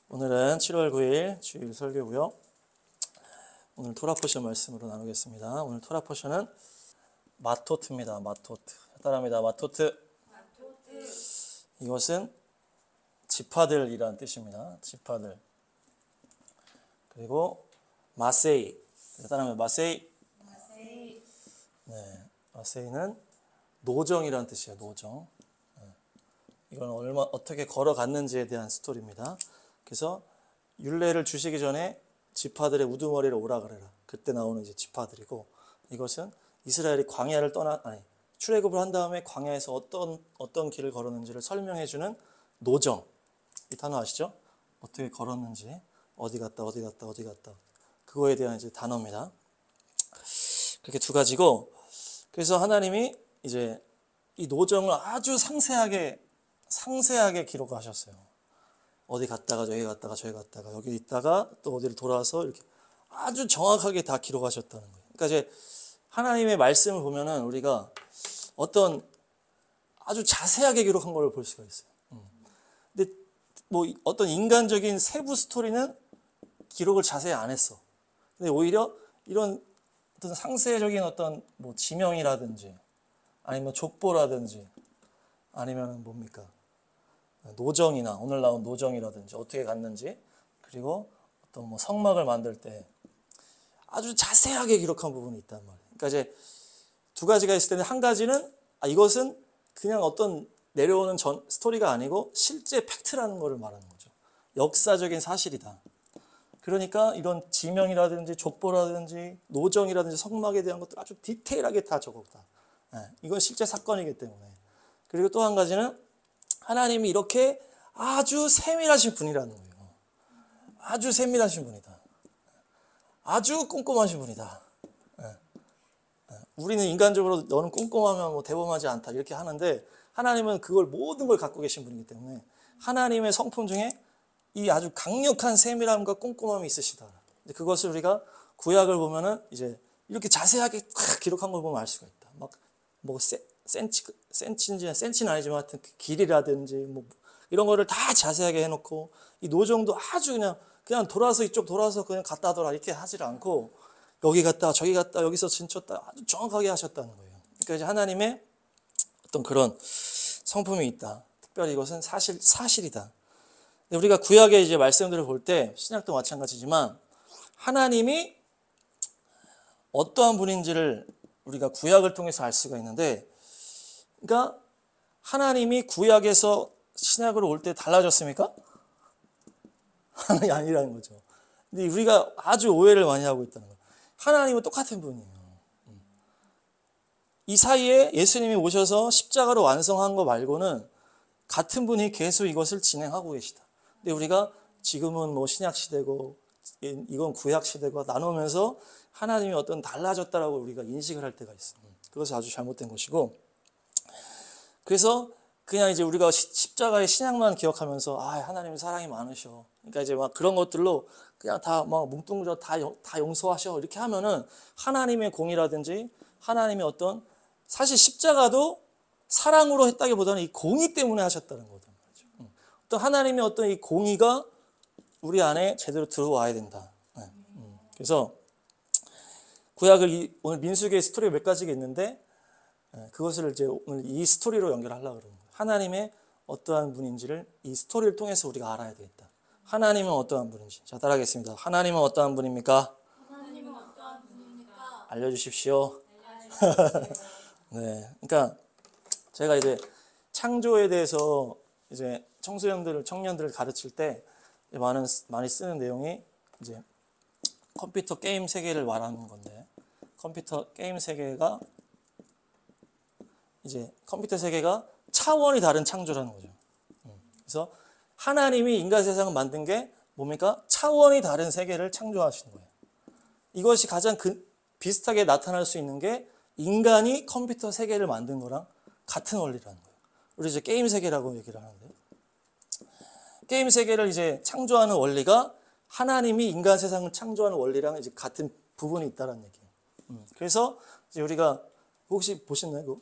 오늘은 7월 9일 주일 설교고요. 오늘 토라 포션 말씀으로 나누겠습니다. 오늘 토라 포션은 마토트입니다. 마토트. 따라합니다. 마토트. 이것은 지파들이란 뜻입니다. 지파들. 그리고 마세이. 따라하면 마세이. 네, 마세이는 노정이란 뜻이에요. 노정. 이건 어떻게 걸어갔는지에 대한 스토리입니다. 그래서 율례를 주시기 전에 지파들의 우두머리를 오라 그래라. 그때 나오는 이제 지파들이고, 이것은 이스라엘이 광야를 출애굽을 한 다음에 광야에서 어떤 길을 걸었는지를 설명해주는 노정. 이 단어 아시죠? 어떻게 걸었는지, 어디 갔다. 그거에 대한 이제 단어입니다. 그렇게 두 가지고, 그래서 하나님이 이제 이 노정을 아주 상세하게 기록하셨어요. 어디 갔다가 저기 갔다가 여기 있다가 또 어디를 돌아와서 이렇게 아주 정확하게 다 기록하셨다는 거예요. 그러니까 이제 하나님의 말씀을 보면은 우리가 어떤 아주 자세하게 기록한 걸 볼 수가 있어요. 근데 뭐 어떤 인간적인 세부 스토리는 기록을 자세히 안 했어. 근데 오히려 이런 어떤 상세적인 어떤 뭐 지명이라든지 아니면 족보라든지 아니면 뭡니까? 노정이나 오늘 나온 노정이라든지 어떻게 갔는지, 그리고 어떤 뭐 성막을 만들 때 아주 자세하게 기록한 부분이 있단 말이에요. 그러니까 이제 두 가지가 있을 텐데, 한 가지는 이것은 그냥 어떤 내려오는 스토리가 아니고 실제 팩트라는 것을 말하는 거죠. 역사적인 사실이다. 그러니까 이런 지명이라든지 족보라든지 노정이라든지 성막에 대한 것들 아주 디테일하게 다 적었다. 이건 실제 사건이기 때문에. 그리고 또 한 가지는 하나님이 이렇게 아주 세밀하신 분이라는 거예요. 아주 세밀하신 분이다. 아주 꼼꼼하신 분이다. 우리는 인간적으로 너는 꼼꼼하면 뭐 대범하지 않다 이렇게 하는데, 하나님은 그걸 모든 걸 갖고 계신 분이기 때문에 하나님의 성품 중에 이 아주 강력한 세밀함과 꼼꼼함이 있으시다. 그것을 우리가 구약을 보면은 이제 이렇게 자세하게 기록한 걸 보면 알 수가 있다. 막 뭐 센치는 아니지만 하여튼 길이라든지 뭐 이런 거를 다 자세하게 해놓고, 이 노정도 아주 그냥 돌아서 이쪽 돌아서 그냥 갔다 하더라 이렇게 하질 않고, 여기 갔다 저기 갔다 여기서 진쳤다 아주 정확하게 하셨다는 거예요. 그러니까 이제 하나님의 어떤 그런 성품이 있다. 특별히 이것은 사실이다. 근데 우리가 구약의 이제 말씀들을 볼 때 신약도 마찬가지지만 하나님이 어떠한 분인지를 우리가 구약을 통해서 알 수가 있는데, 그러니까 하나님이 구약에서 신약으로 올 때 달라졌습니까? 하나님이 아니라는 거죠. 근데 우리가 아주 오해를 많이 하고 있다는 거예요. 하나님은 똑같은 분이에요. 이 사이에 예수님이 오셔서 십자가로 완성한 거 말고는 같은 분이 계속 이것을 진행하고 계시다. 근데 우리가 지금은 뭐 신약 시대고 이건 구약 시대고 나누면서 하나님이 어떤 달라졌다라고 우리가 인식을 할 때가 있어요. 그것은 아주 잘못된 것이고, 그래서 그냥 이제 우리가 십자가의 신약만 기억하면서 하나님은 사랑이 많으셔. 그러니까 이제 막 그런 것들로 그냥 다 막 뭉뚱그려 다 용서하셔 이렇게 하면은 하나님의 공의라든지 하나님의 어떤, 사실 십자가도 사랑으로 했다기보다는 이 공의 때문에 하셨다는 거죠. 어떤 하나님의 어떤 이 공의가 우리 안에 제대로 들어와야 된다. 그래서 구약을 오늘 민수기의 스토리가 몇 가지가 있는데, 그것을 이제 오늘 이 스토리로 연결하려고 그러는 거예요. 하나님의 어떠한 분인지를 이 스토리를 통해서 우리가 알아야 되겠다. 하나님은 어떠한 분인지. 자, 따라하겠습니다. 하나님은 어떠한 분입니까? 하나님은 어떠한 분입니까? 알려주십시오. 네, 그러니까 제가 이제 창조에 대해서 이제 청년들을 가르칠 때 많이 쓰는 내용이 이제 컴퓨터 게임 세계를 말하는 건데, 컴퓨터 게임 세계가 이제 컴퓨터 세계가 차원이 다른 창조라는 거죠. 그래서 하나님이 인간 세상을 만든 게 뭡니까? 차원이 다른 세계를 창조하시는 거예요. 이것이 가장 비슷하게 나타날 수 있는 게 인간이 컴퓨터 세계를 만든 거랑 같은 원리라는 거예요. 우리 이제 게임 세계라고 얘기를 하는데, 게임 세계를 이제 창조하는 원리가 하나님이 인간 세상을 창조하는 원리랑 이제 같은 부분이 있다는 얘기예요. 그래서 이제 우리가 혹시 보셨나요, 그거?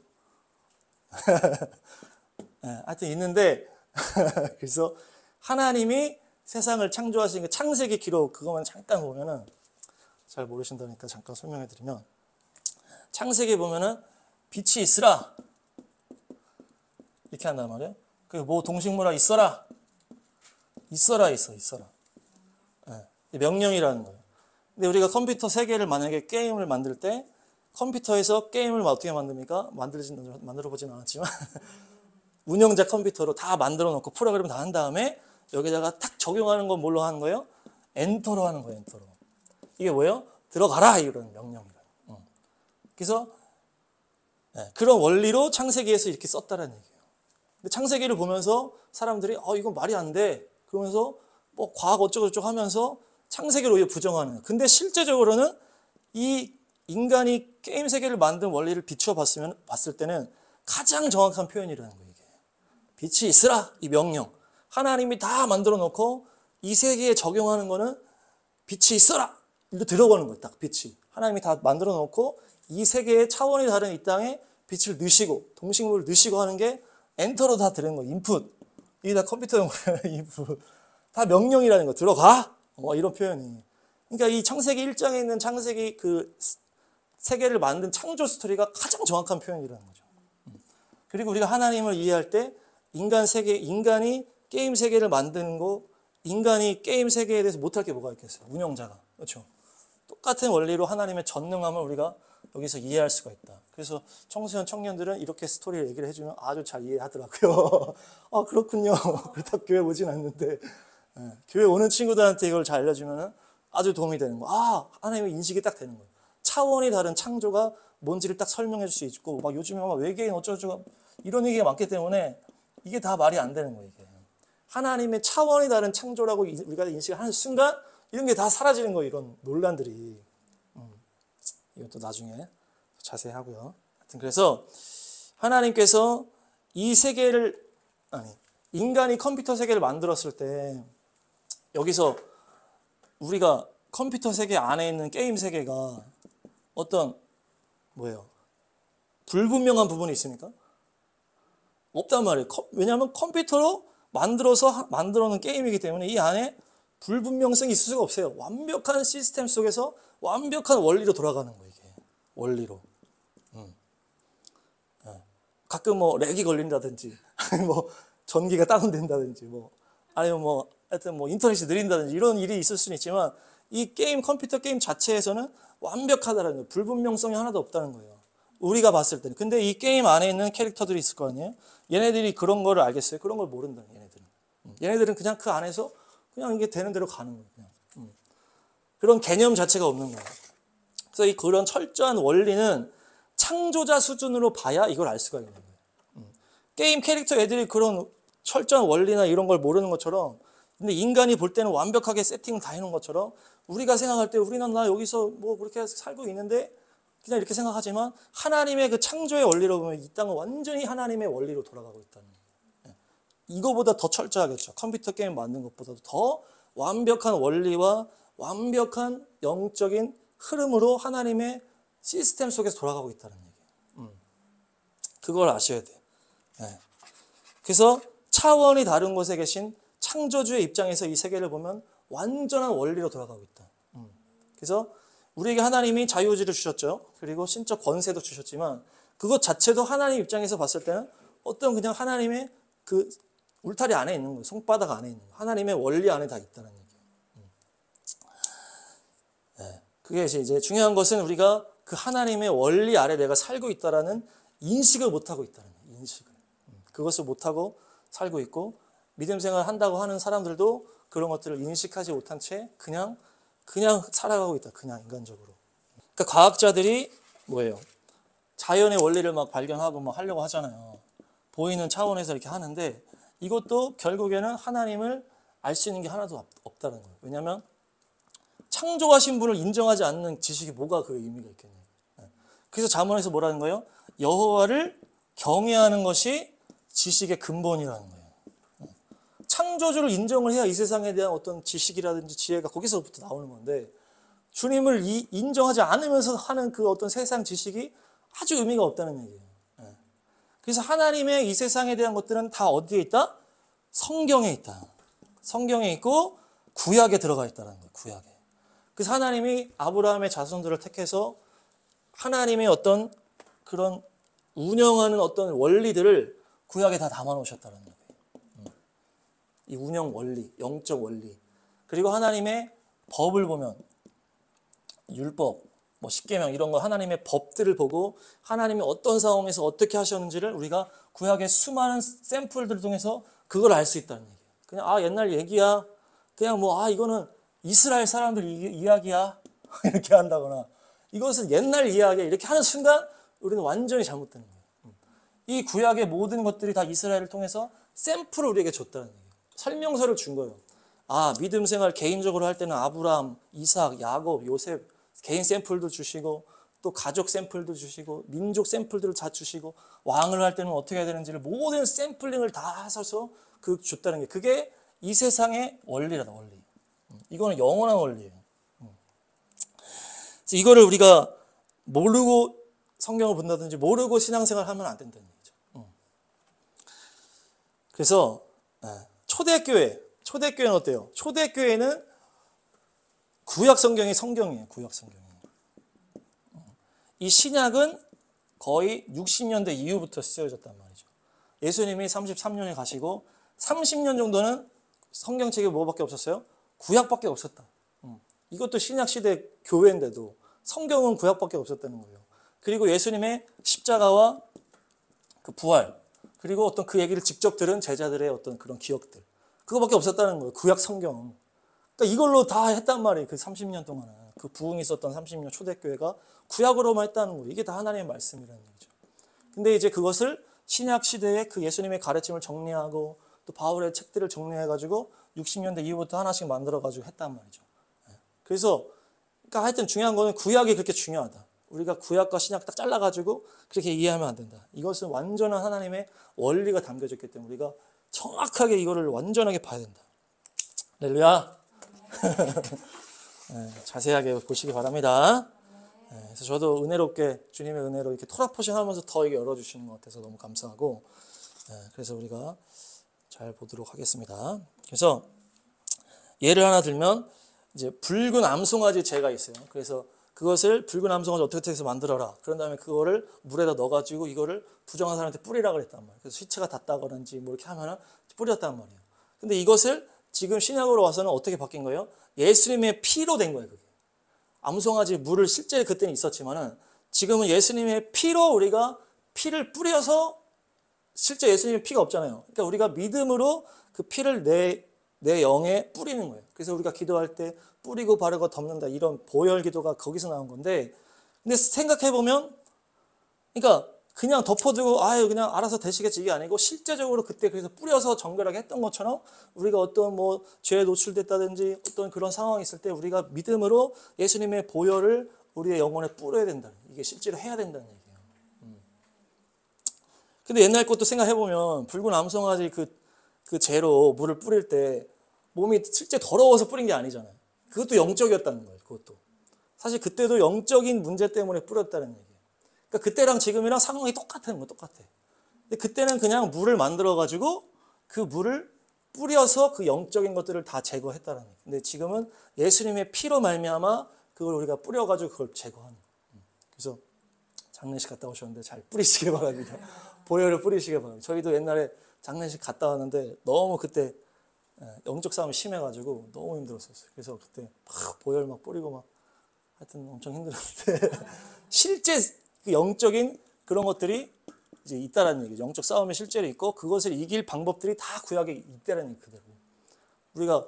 네, 하여튼 있는데 그래서 하나님이 세상을 창조하신 그 창세기 기록 그것만 잠깐 보면은 잘 모르신다니까 잠깐 설명해 드리면 창세기 보면은 빛이 있으라 이렇게 한단 말이에요. 그 뭐 동식물아 있어라 있어라. 네. 명령이라는 거예요. 근데 우리가 컴퓨터 세계를 만약에 게임을 만들 때 컴퓨터에서 게임을 어떻게 만듭니까? 만들어 보진 않았지만 운영자 컴퓨터로 다 만들어 놓고 프로그램 다 한 다음에 여기다가 탁 적용하는 건 뭘로 하는 거예요? 엔터로 하는 거예요. 엔터로. 이게 뭐예요? 들어가라 이런 명령이에요. 그래서 네, 그런 원리로 창세기에서 이렇게 썼다는 얘기예요. 근데 창세기를 보면서 사람들이 이건 말이 안 돼. 그러면서 뭐 과학 어쩌고저쩌고 하면서 창세기를 오히려 부정하는 거예요. 근데 실제적으로는 이 인간이 게임 세계를 만든 원리를 비추어 봤을 때는 가장 정확한 표현이라는 거예요. 이게. 빛이 있으라 이 명령. 하나님이 다 만들어 놓고 이 세계에 적용하는 거는 빛이 있어라. 이거 들어가는 거예요. 딱 빛이. 하나님이 다 만들어 놓고 이 세계의 차원이 다른 이 땅에 빛을 넣으시고 동식물을 넣으시고 하는 게 엔터로 다 들어간 거예요. 인풋. 이게 다 컴퓨터용 인풋. 다 명령이라는 거. 들어가. 이런 표현이. 그러니까 이 창세기 1장에 있는 창세기 그 세계를 만든 창조 스토리가 가장 정확한 표현이라는 거죠. 그리고 우리가 하나님을 이해할 때 인간이 게임 세계를 만드는 거, 인간이 게임 세계에 대해서 못할 게 뭐가 있겠어요? 운영자가. 그렇죠? 똑같은 원리로 하나님의 전능함을 우리가 여기서 이해할 수가 있다. 그래서 청소년 청년들은 이렇게 스토리를 얘기를 해주면 아주 잘 이해하더라고요. 그렇군요. 그렇다고 교회 오진 않는데 교회 오는 친구들한테 이걸 잘 알려주면 아주 도움이 되는 거. 하나님의 인식이 딱 되는 거예요. 차원이 다른 창조가 뭔지를 딱 설명해 줄 수 있고 막 요즘에 막 외계인 어쩌고저쩌고 이런 얘기가 많기 때문에 이게 다 말이 안 되는 거예요. 이게. 하나님의 차원이 다른 창조라고 우리가 인식하는 순간 이런 게 다 사라지는 거예요. 이런 논란들이. 이것도 나중에 자세히 하고요. 하여튼 그래서 하나님께서 이 세계를 인간이 컴퓨터 세계를 만들었을 때 여기서 우리가 컴퓨터 세계 안에 있는 게임 세계가 어떤 불분명한 부분이 있습니까? 없단 말이에요. 왜냐하면 컴퓨터로 만들어 놓은 게임이기 때문에 이 안에 불분명성이 있을 수가 없어요. 완벽한 시스템 속에서 완벽한 원리로 돌아가는 거예요. 이게 원리로. 가끔 렉이 걸린다든지, 전기가 다운된다든지, 아니면 하여튼 인터넷이 느린다든지 이런 일이 있을 수는 있지만 이 컴퓨터 게임 자체에서는 완벽하다는 거예요. 불분명성이 하나도 없다는 거예요. 우리가 봤을 때는. 근데 이 게임 안에 있는 캐릭터들이 있을 거 아니에요? 얘네들이 그런 거를 알겠어요? 그런 걸 모른다, 얘네들은. 얘네들은 그냥 그 안에서 그냥 이게 되는 대로 가는 거예요. 그냥. 그런 개념 자체가 없는 거예요. 그래서 그런 철저한 원리는 창조자 수준으로 봐야 이걸 알 수가 있는 거예요. 게임 캐릭터 애들이 그런 철저한 원리나 이런 걸 모르는 것처럼 근데 인간이 볼 때는 완벽하게 세팅 다 해놓은 것처럼 우리가 생각할 때 우리는 나 여기서 그렇게 살고 있는데 그냥 이렇게 생각하지만 하나님의 그 창조의 원리로 보면 이 땅은 완전히 하나님의 원리로 돌아가고 있다는 거예요. 이거보다 더 철저하겠죠. 컴퓨터 게임 만든 것보다도 더 완벽한 원리와 완벽한 영적인 흐름으로 하나님의 시스템 속에서 돌아가고 있다는 얘기예요. 그걸 아셔야 돼요. 그래서 차원이 다른 곳에 계신 창조주의 입장에서 이 세계를 보면 완전한 원리로 돌아가고 있다. 그래서 우리에게 하나님이 자유의지를 주셨죠. 그리고 신적 권세도 주셨지만 그것 자체도 하나님 입장에서 봤을 때는 어떤 그냥 하나님의 그 울타리 안에 있는 거예요. 손바닥 안에 있는 거예요. 하나님의 원리 안에 다 있다는 얘기예요. 그게 이제 중요한 것은 우리가 그 하나님의 원리 아래 내가 살고 있다라는 인식을 못하고 있다는 거예요. 인식을. 그것을 못하고 살고 있고 믿음 생활을 한다고 하는 사람들도 그런 것들을 인식하지 못한 채 그냥 살아가고 있다. 그냥 인간적으로. 그러니까 과학자들이 자연의 원리를 막 발견하고 막 하려고 하잖아요. 보이는 차원에서 이렇게 하는데 이것도 결국에는 하나님을 알 수 있는 게 하나도 없다는 거예요. 왜냐하면 창조하신 분을 인정하지 않는 지식이 뭐가 그 의미가 있겠냐고. 그래서 잠언에서 뭐라는 거예요? 여호와를 경외하는 것이 지식의 근본이라는 거예요. 창조주를 인정을 해야 이 세상에 대한 어떤 지식이라든지 지혜가 거기서부터 나오는 건데 주님을 인정하지 않으면서 하는 그 어떤 세상 지식이 아주 의미가 없다는 얘기예요. 그래서 하나님의 이 세상에 대한 것들은 다 어디에 있다? 성경에 있다. 성경에 있고 구약에 들어가 있다는 거예요. 구약에. 그래서 하나님이 아브라함의 자손들을 택해서 하나님의 어떤 그런 운영하는 어떤 원리들을 구약에 다 담아 놓으셨다는 거예요. 이 운영 원리, 영적 원리. 그리고 하나님의 법을 보면 율법, 뭐 십계명 이런 거 하나님의 법들을 보고 하나님이 어떤 상황에서 어떻게 하셨는지를 우리가 구약의 수많은 샘플들을 통해서 그걸 알 수 있다는 얘기예요. 그냥 옛날 얘기야. 그냥 뭐 이거는 이스라엘 사람들 이야기야. 이렇게 한다거나 이것은 옛날 이야기야. 이렇게 하는 순간 우리는 완전히 잘못되는 거예요. 이 구약의 모든 것들이 다 이스라엘을 통해서 샘플을 우리에게 줬다는 얘기예요. 설명서를 준 거예요. 믿음 생활 개인적으로 할 때는 아브라함, 이삭, 야곱, 요셉 개인 샘플도 주시고 또 가족 샘플도 주시고 민족 샘플들을 다 주시고 왕을 할 때는 어떻게 해야 되는지를 모든 샘플링을 다 하셔서 줬다는 게 그게 이 세상의 원리라다 원리. 이거는 영원한 원리예요. 그래서 이거를 우리가 모르고 성경을 본다든지 모르고 신앙생활을 하면 안 된다는 얘기죠. 그래서 초대교회는 어때요? 초대교회는 구약 성경이 성경이에요. 구약 성경이. 이 신약은 거의 60년대 이후부터 쓰여졌단 말이죠. 예수님이 33년에 가시고 30년 정도는 성경책에 뭐밖에 없었어요? 구약밖에 없었다. 이것도 신약 시대 교회인데도 성경은 구약밖에 없었다는 거예요. 그리고 예수님의 십자가와 그 부활 그리고 어떤 그 얘기를 직접 들은 제자들의 어떤 그런 기억들 그거밖에 없었다는 거예요. 구약 성경. 그러니까 이걸로 다 했단 말이에요. 그 30년 동안은. 그 부흥이 있었던 30년 초대교회가 구약으로만 했다는 거예요. 이게 다 하나님의 말씀이라는 얘기죠. 근데 이제 그것을 신약 시대에 그 예수님의 가르침을 정리하고 또 바울의 책들을 정리해가지고 60년대 이후부터 하나씩 만들어가지고 했단 말이죠. 그래서 그러니까 하여튼 중요한 거는 구약이 그렇게 중요하다. 우리가 구약과 신약 딱 잘라가지고 그렇게 이해하면 안 된다. 이것은 완전한 하나님의 원리가 담겨져 있기 때문에 우리가 정확하게 이거를 완전하게 봐야 된다. 할렐루야. 자세하게 보시기 바랍니다. 그래서 저도 은혜롭게 주님의 은혜로 이렇게 토라포션하면서 더 이게 열어주시는 것 같아서 너무 감사하고 그래서 우리가 잘 보도록 하겠습니다. 그래서 예를 하나 들면 이제 붉은 암송아지 재가 있어요. 그래서 그것을 붉은 암송아지 어떻게 해서 만들어라. 그런 다음에 그거를 물에다 넣어가지고 이거를 부정한 사람한테 뿌리라 그랬단 말이에요. 그래서 시체가 닿다거든지 뭐 이렇게 하면은 뿌렸단 말이에요. 근데 이것을 지금 신약으로 와서는 어떻게 바뀐 거예요? 예수님의 피로 된 거예요. 그게. 암송아지 물을 실제 그때는 있었지만은 지금은 예수님의 피로 우리가 피를 뿌려서 실제 예수님의 피가 없잖아요. 그러니까 우리가 믿음으로 그 피를 내 영에 뿌리는 거예요. 그래서 우리가 기도할 때 뿌리고 바르고 덮는다 이런 보혈 기도가 거기서 나온 건데 근데 생각해 보면 그러니까 그냥 덮어두고 그냥 알아서 되시겠지 이게 아니고 실제적으로 그때 그래서 뿌려서 정결하게 했던 것처럼 우리가 어떤 뭐 죄에 노출됐다든지 어떤 그런 상황이 있을 때 우리가 믿음으로 예수님의 보혈을 우리의 영혼에 뿌려야 된다. 이게 실제로 해야 된다는 얘기예요. 근데 옛날 것도 생각해 보면 붉은 암송아지 그 재로 물을 뿌릴 때 몸이 실제 더러워서 뿌린 게 아니잖아요. 그것도 영적이었다는 거예요. 그것도 사실 그때도 영적인 문제 때문에 뿌렸다는 얘기예요. 그러니까 그때랑 지금이랑 상황이 똑같은 거 똑같아. 근데 그때는 그냥 물을 만들어 가지고 그 물을 뿌려서 그 영적인 것들을 다 제거했다는 거예요. 근데 지금은 예수님의 피로 말미암아 그걸 우리가 뿌려 가지고 그걸 제거하는 거예요. 그래서 장례식 갔다 오셨는데 잘 뿌리시길 바랍니다. 보혈을 뿌리시길 바랍니다. 저희도 옛날에 장례식 갔다 왔는데 너무 그때 영적 싸움이 심해가지고 너무 힘들었었어요. 그래서 그때 막 보혈 막 뿌리고 막 하여튼 엄청 힘들었는데 실제 그 영적인 그런 것들이 이제 있다라는 얘기죠. 영적 싸움이 실제로 있고 그것을 이길 방법들이 다 구약에 있다라는 얘기 그대로. 우리가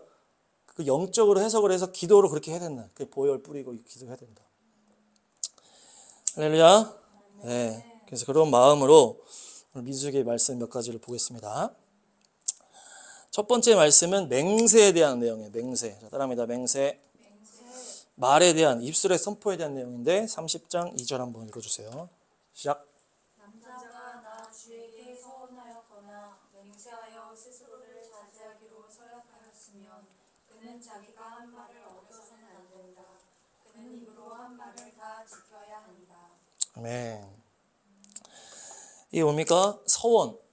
그 영적으로 해석을 해서 기도로 그렇게 해야 된다. 그 보혈 뿌리고 기도해야 된다. 할렐루야. 네. 그래서 그런 마음으로 오늘 민수기의 말씀 몇 가지를 보겠습니다. 첫 번째 말씀은 맹세에 대한 내용이에요. 맹세. 자, 따라합니다. 맹세. 말에 대한 입술의 선포에 대한 내용인데 30장 2절 한번 읽어주세요. 시작. 남자가 나 주에게 서원하였거나 맹세하여 스스로를 자제하기로 서약하였으면 그는 자기가 한 말을 어겨서는 안 된다. 그는 입으로 한 말을 다 지켜야 한다. 아멘. 이게 뭡니까?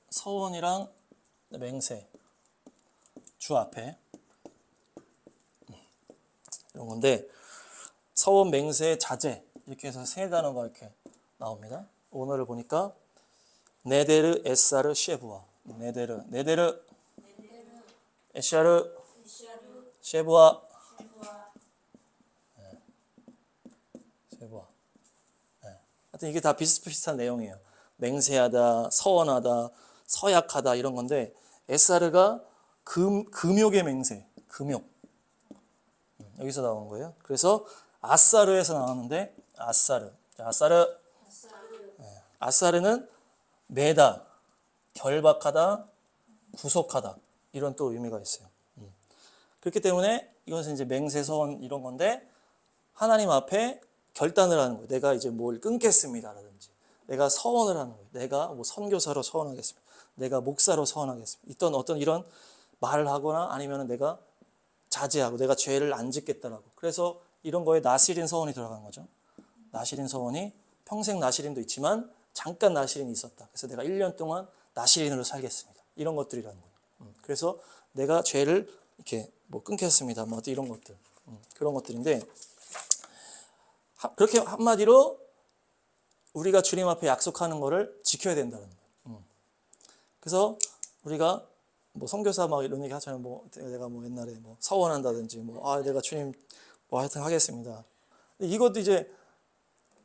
서원이랑 맹세. 주 앞에 이런 건데 서원, 맹세, 자제 이렇게 해서 세 단어가 이렇게 나옵니다. 오늘을 보니까 네데르, 에사르, 셰부아. 네데르, 에샤르, 셰부아, 셰부아. 하여튼 이게 다 비슷비슷한 내용이에요. 맹세하다, 서원하다, 서약하다 이런 건데 에사르가 금욕의 맹세, 금욕. 여기서 나온 거예요. 그래서 아사르에서 나왔는데 아사르. 자, 아사르는 매다, 결박하다, 구속하다 이런 또 의미가 있어요. 그렇기 때문에 이것은 이제 맹세, 서원 이런 건데 하나님 앞에 결단을 하는 거예요. 내가 이제 뭘 끊겠습니다라든지 내가 서원을 하는 거예요. 내가 뭐 선교사로 서원하겠습니다. 내가 목사로 서원하겠습니다. 어떤 이런 말을 하거나 아니면 내가 자제하고 내가 죄를 안 짓겠다라고. 그래서 이런 거에 나시린 서원이 들어간 거죠. 나시린 서원이 평생 나시린도 있지만 잠깐 나시린이 있었다. 그래서 내가 1년 동안 나시린으로 살겠습니다. 이런 것들이라는 거예요. 그래서 내가 죄를 이렇게 뭐 끊겠습니다. 뭐 이런 것들. 그런 것들인데 그렇게 한마디로 우리가 주님 앞에 약속하는 거를 지켜야 된다는 거예요. 그래서 우리가 뭐 선교사 막 이런 얘기 하잖아요. 뭐 내가 뭐 옛날에 뭐 서원한다든지 뭐 내가 주님 뭐 하여튼 하겠습니다. 이것도 이제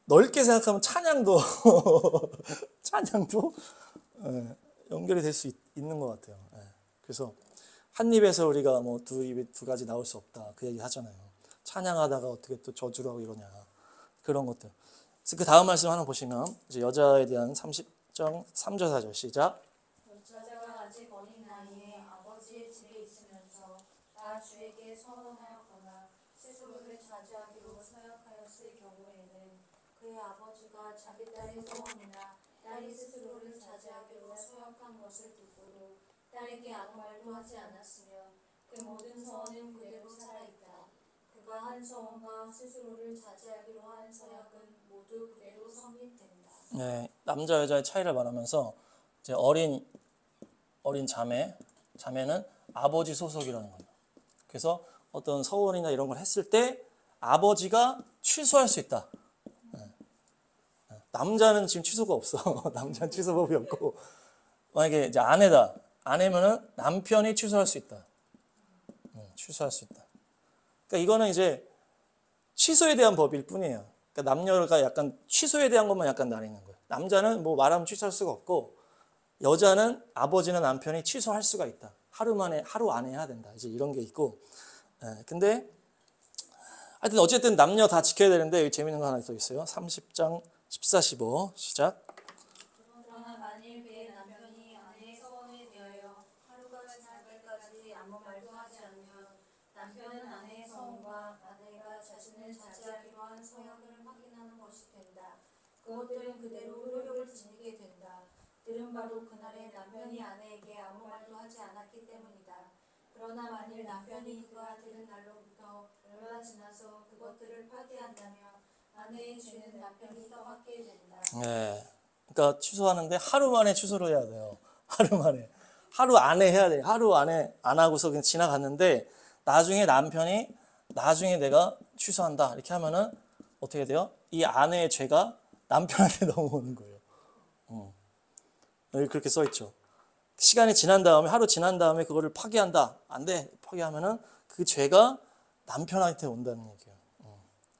넓게 생각하면 찬양도 연결이 될 수 있는 것 같아요. 그래서 한 입에서 우리가 뭐 두 가지 나올 수 없다 그 얘기 하잖아요. 찬양하다가 어떻게 또 저주를 하고 이러냐 그런 것들. 그래서 그 다음 말씀 하나 보시면 이제 여자에 대한 30장 3절 4절 시작. 여자가 아직 어린 나이에 아버지의 집에 있으면서 나 주에게 서원하였거나 스스로를 자제하기로 서약하였을 경우에는 그의 아버지가 자기 딸의 서원이나 딸이 스스로를 자제하기로 서약한 것을 듣고도 딸에게 아무 말도 하지 않았으면 그 모든 서원은 그대로 살아있다. 그가 한 서원과 스스로를 자제하기로 한 서약은 모두 그대로 성립된다. 네, 남자 여자의 차이를 말하면서 이제 어린 자매는 아버지 소속이라는 거예요. 그래서 어떤 서원이나 이런 걸 했을 때 아버지가 취소할 수 있다. 남자는 지금 취소가 없어. 남자는 취소법이 없고 만약에 이제 아내면은 남편이 취소할 수 있다. 취소할 수 있다. 그러니까 이거는 이제 취소에 대한 법일 뿐이에요. 그러니까 남녀가 약간 취소에 대한 것만 약간 나뉘는 거예요. 남자는 뭐 말하면 취소할 수가 없고 여자는 아버지나 남편이 취소할 수가 있다. 하루 안에 해야 된다. 이제 이런 게 있고. 근데 하여튼 어쨌든 남녀 다 지켜야 되는데 여기 재밌는 거 하나 더 있어요. 30장 14, 15 시작. 그러나 만일 그의 남편이 아내의 서원에 대하여 하루가 지날 때까지 아무 말도 하지 않으면 남편은 아내의 서원과 아내가 자신을 자제하기로 한 서약을 확인하는 것이 된다. 그것들은 그대로 효력을 지니게 된다. 들은 바로 그날에 남편이 아내에게 아무 말도 하지 않았기 때문이다. 그러나 만일 남편이 그가 들은 날로부터 얼마 지나서 그것들을 파기한다면 아내의 죄는 남편이 떠맡게 된다. 네. 그러니까 취소하는데 하루 만에 취소를 해야 돼요. 하루 안에 해야 돼요. 하루 안에 안 하고서 그냥 지나갔는데 나중에 남편이 나중에 내가 취소한다 이렇게 하면은 어떻게 돼요? 이 아내의 죄가 남편한테 넘어오는 거예요. 여기 그렇게 써 있죠. 시간이 지난 다음에 하루 지난 다음에 그거를 파기한다. 안 돼. 파기하면은 그 죄가 남편한테 온다는 얘기예요.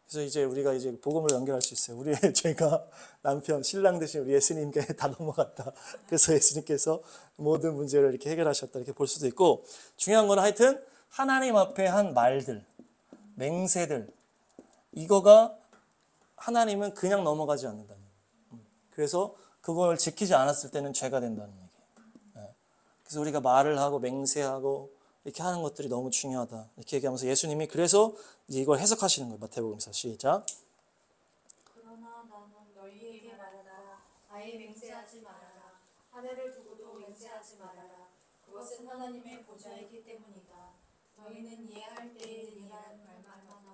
그래서 이제 우리가 이제 복음을 연결할 수 있어요. 우리의 죄가 남편, 신랑 되신 우리 예수님께 다 넘어갔다. 그래서 예수님께서 모든 문제를 이렇게 해결하셨다. 이렇게 볼 수도 있고 중요한 건 하여튼 하나님 앞에 한 말들, 맹세들 이거가 하나님은 그냥 넘어가지 않는다는 거예요. 그래서 그걸 지키지 않았을 때는 죄가 된다는 얘기예요. 그래서 우리가 말을 하고 맹세하고 이렇게 하는 것들이 너무 중요하다. 이렇게 얘기하면서 예수님이 그래서 이제 이걸 해석하시는 거예요. 마태복음에서 시작. 그러나 나는 너희에게 말하라. 아예 맹세하지 말아라. 하늘을 두고도 맹세하지 말아라. 그것은 하나님의 보좌이기 때문이다. 너희는 예할 때에는 예라는 말만 하고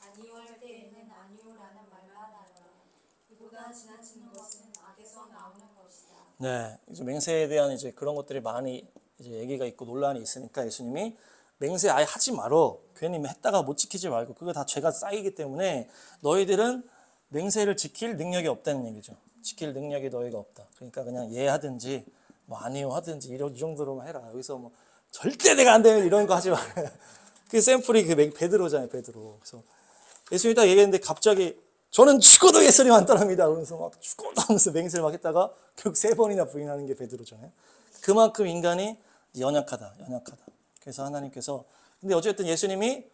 아니요 할 때에는 아니요라는 말만 하라. 이보다 지나치는 것은 악에서 나오는 것이다. 네, 이제 맹세에 대한 이제 그런 것들이 많이 이제 얘기가 있고 논란이 있으니까 예수님이 맹세 아예 하지 말어. 괜히 했다가 못 지키지 말고 그거 다 죄가 쌓이기 때문에 너희들은 맹세를 지킬 능력이 없다는 얘기죠. 지킬 능력이 너희가 없다. 그러니까 그냥 예 하든지 뭐 아니요 하든지 이 정도로만 해라. 여기서 뭐 절대 내가 안 되면 이런 거 하지 마. 그 샘플이 그 베드로잖아요. 베드로. 그래서 예수님이 딱 얘기했는데 갑자기 저는 죽어도 예수님 안 떠납니다. 그러면서 막 죽어도 하면서 맹세를 막 했다가 결국 3번이나 부인하는 게 베드로잖아요. 그만큼 인간이 연약하다. 그래서 하나님께서 근데 어쨌든 예수님이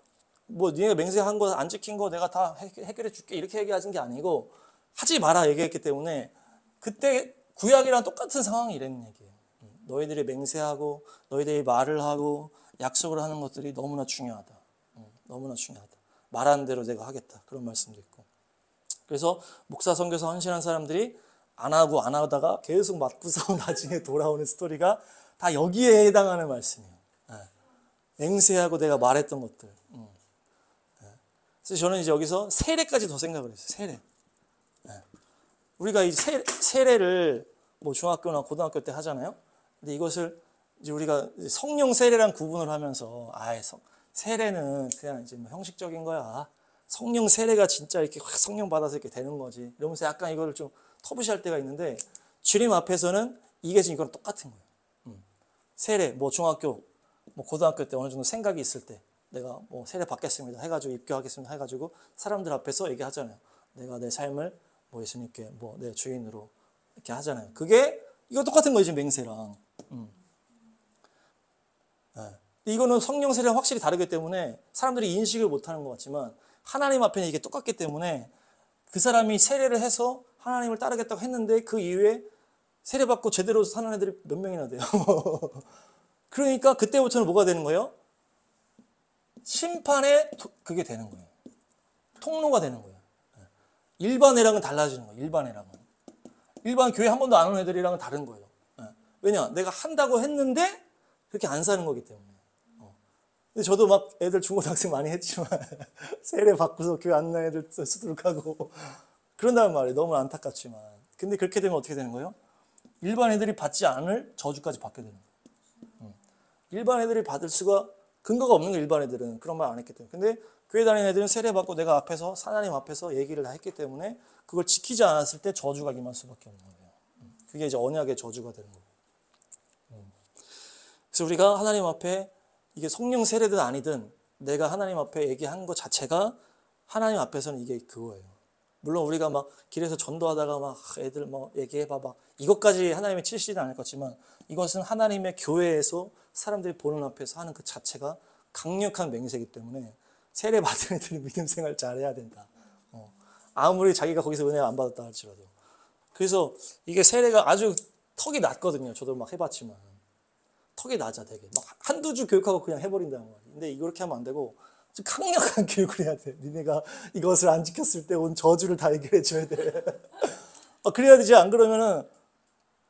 뭐 니네가 맹세한 거 안 지킨 거 내가 다 해결해 줄게 이렇게 얘기하신 게 아니고 하지 마라 얘기했기 때문에 그때 구약이랑 똑같은 상황이 이랬는 얘기예요. 너희들이 맹세하고 너희들이 말을 하고 약속을 하는 것들이 너무나 중요하다. 너무나 중요하다. 말하는 대로 내가 하겠다. 그런 말씀도 있고. 그래서 목사 선교사 헌신한 사람들이 안 하다가 계속 맞고서 나중에 돌아오는 스토리가 다 여기에 해당하는 말씀이에요. 맹세하고 내가 말했던 것들. 그래서 저는 이제 여기서 세례까지 더 생각을 했어요. 세례. 우리가 이 세례를 뭐 중학교나 고등학교 때 하잖아요. 근데 이것을 이제 우리가 성령 세례랑 구분을 하면서 세례는 그냥 이제 뭐 형식적인 거야. 성령 세례가 진짜 이렇게 확 성령 받아서 이렇게 되는 거지. 이러면서 약간 이거를 좀 터부시할 때가 있는데 주님 앞에서는 이게 지금 이거랑 똑같은 거예요. 세례 뭐 중학교 뭐 고등학교 때 어느 정도 생각이 있을 때 내가 뭐 세례 받겠습니다 해가지고 입교하겠습니다 해가지고 사람들 앞에서 얘기하잖아요. 내가 내 삶을 뭐 예수님께 뭐 내 주인으로 이렇게 하잖아요. 그게 이거 똑같은 거예요 지금 맹세랑. 이거는 성령 세례랑 확실히 다르기 때문에 사람들이 인식을 못하는 것 같지만 하나님 앞에는 이게 똑같기 때문에 그 사람이 세례를 해서 하나님을 따르겠다고 했는데 그 이후에 세례 받고 제대로 사는 애들이 몇 명이나 돼요. 그러니까 그때부터는 뭐가 되는 거예요? 심판의 그게 되는 거예요. 통로가 되는 거예요. 일반 애랑은 달라지는 거예요. 일반 교회 한 번도 안 온 애들이랑은 다른 거예요. 왜냐? 내가 한다고 했는데 그렇게 안 사는 거기 때문에. 근데 저도 막 애들 중고등학생 많이 했지만 세례 받고서 교회 안 나는 애들 수두룩하고 그런다는 말이에요. 너무 안타깝지만. 근데 그렇게 되면 어떻게 되는 거예요? 일반 애들이 받지 않을 저주까지 받게 되는 거예요. 일반 애들이 받을 수가 근거가 없는 거 일반 애들은 그런 말 안 했기 때문에. 근데 교회 다니는 애들은 세례 받고 내가 앞에서 하나님 앞에서 얘기를 다 했기 때문에 그걸 지키지 않았을 때 저주가 임할 수밖에 없는 거예요. 그게 이제 언약의 저주가 되는 거예요. 그래서 우리가 하나님 앞에 이게 성령 세례든 아니든 내가 하나님 앞에 얘기한 것 자체가 하나님 앞에서는 이게 그거예요. 물론 우리가 막 길에서 전도하다가 막 애들 뭐 얘기해봐 막 이것까지 하나님의 칠시는 않을 것지만 이것은 하나님의 교회에서 사람들이 보는 앞에서 하는 그 자체가 강력한 맹세이기 때문에 세례 받은 애들은 믿음 생활 잘해야 된다. 아무리 자기가 거기서 은혜 안 받았다 할지라도. 그래서 이게 세례가 아주 턱이 낮거든요. 저도 막 해봤지만 턱이 낮아 되게 막 한두 주 교육하고 그냥 해버린다는 거예요. 근데 이렇게 하면 안 되고 좀 강력한 교육을 해야 돼. 니네가 이것을 안 지켰을 때 온 저주를 다 해결해 줘야 돼. 그래야 되지. 안 그러면은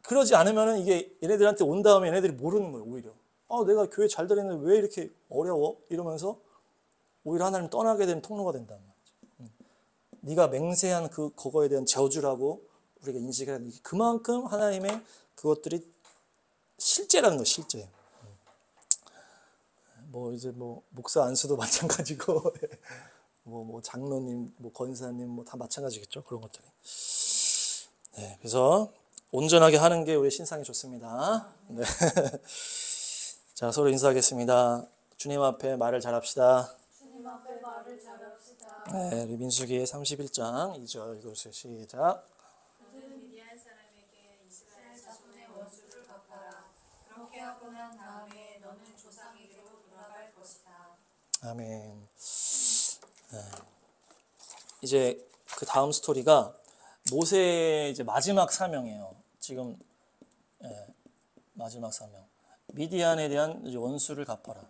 그러지 않으면은 이게 얘네들한테 온 다음에 얘네들이 모르는 거예요. 오히려 내가 교회 잘 다니는데 왜 이렇게 어려워? 이러면서 오히려 하나님 떠나게 되는 통로가 된다는 거죠. 네가 맹세한 그거에 대한 저주라고 우리가 인식해야 되는 게 그만큼 하나님의 그것들이 실제라는 거 실제. 뭐 이제 뭐 목사 안수도 마찬가지고 뭐 장로님, 뭐 권사님 뭐 다 마찬가지겠죠. 그런 것들이. 네, 그래서 온전하게 하는 게 우리 신상이 좋습니다. 네. 자, 서로 인사하겠습니다. 주님 앞에 말을 잘합시다. 주님 앞에 말을 잘합시다. 네, 우리 민수기 31장 2절 읽어주세요. 시작. 그들은 미디안 사람에게 이스라엘 자손의 원수를 갚아라. 그렇게 하고 난 다음에 너는 조상에게로 돌아갈 것이다. 아멘. 네. 이제 그 다음 스토리가 모세의 이제 마지막 사명이에요. 지금 마지막 사명. 미디안에 대한 이제 원수를 갚아라.